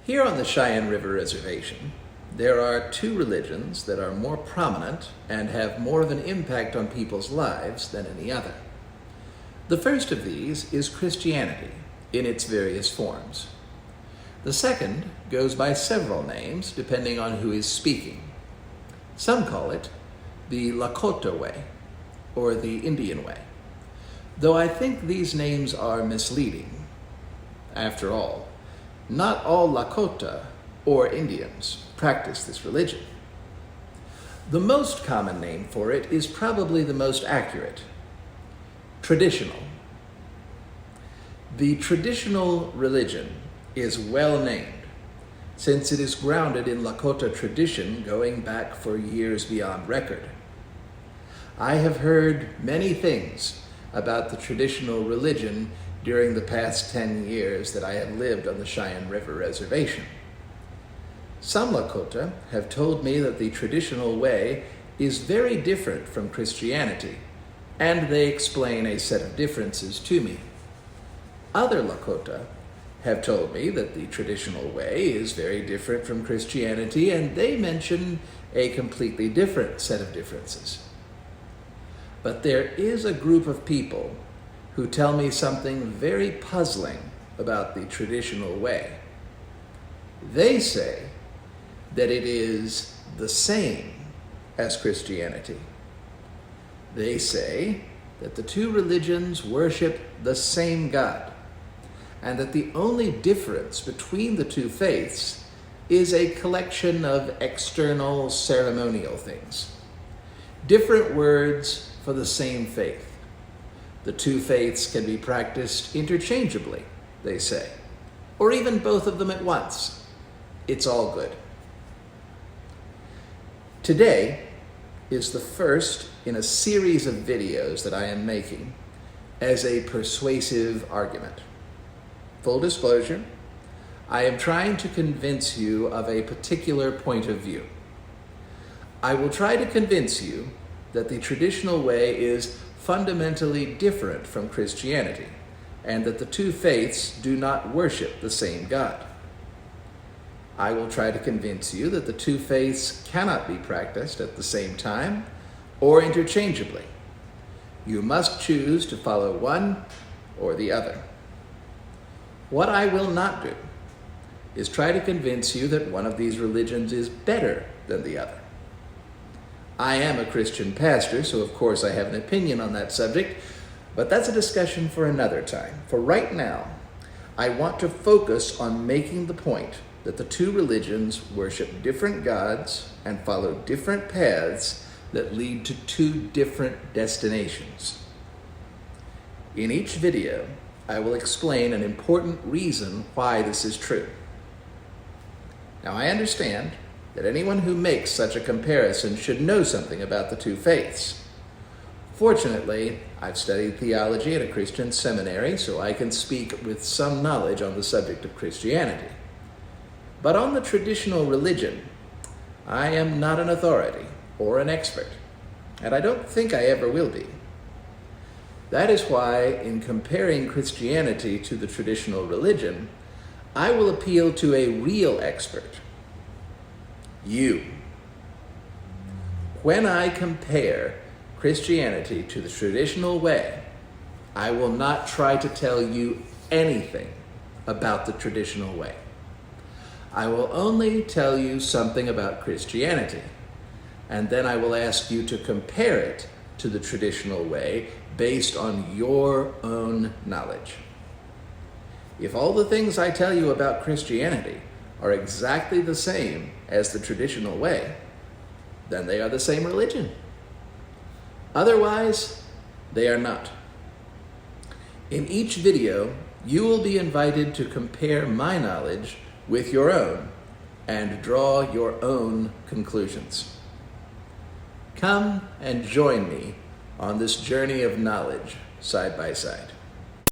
Here on the Cheyenne River Reservation, there are two religions that are more prominent and have more of an impact on people's lives than any other. The first of these is Christianity in its various forms. The second goes by several names depending on who is speaking. Some call it the Lakota way or the Indian way, though I think these names are misleading. After all, not all Lakota or Indians practice this religion. The most common name for it is probably the most accurate: traditional. The traditional religion is well named, since it is grounded in Lakota tradition going back for years beyond record. I have heard many things about the traditional religion during the past 10 years that I have lived on the Cheyenne River Reservation. Some Lakota have told me that the traditional way is very different from Christianity, and they explain a set of differences to me. Other Lakota have told me that the traditional way is very different from Christianity, and they mention a completely different set of differences. But there is a group of people who tell me something very puzzling about the traditional way. They say that it is the same as Christianity. They say that the two religions worship the same God, and that the only difference between the two faiths is a collection of external ceremonial things. Different words for the same faith. The two faiths can be practiced interchangeably, they say, or even both of them at once. It's all good. Today is the first in a series of videos that I am making as a persuasive argument. Full disclosure, I am trying to convince you of a particular point of view. I will try to convince you that the traditional way is fundamentally different from Christianity, and that the two faiths do not worship the same God. I will try to convince you that the two faiths cannot be practiced at the same time or interchangeably. You must choose to follow one or the other. What I will not do is try to convince you that one of these religions is better than the other. I am a Christian pastor, so of course I have an opinion on that subject, but that's a discussion for another time. For right now, I want to focus on making the point that the two religions worship different gods and follow different paths that lead to two different destinations. In each video, I will explain an important reason why this is true. Now, I understand that anyone who makes such a comparison should know something about the two faiths. Fortunately, I've studied theology at a Christian seminary, so I can speak with some knowledge on the subject of Christianity. But on the traditional religion, I am not an authority or an expert, and I don't think I ever will be. That is why, in comparing Christianity to the traditional religion, I will appeal to a real expert: you. When I compare Christianity to the traditional way, I will not try to tell you anything about the traditional way. I will only tell you something about Christianity, and then I will ask you to compare it to the traditional way based on your own knowledge. If all the things I tell you about Christianity are exactly the same as the traditional way, then they are the same religion. Otherwise, they are not. In each video, you will be invited to compare my knowledge with your own and draw your own conclusions. Come and join me on this journey of knowledge side by side.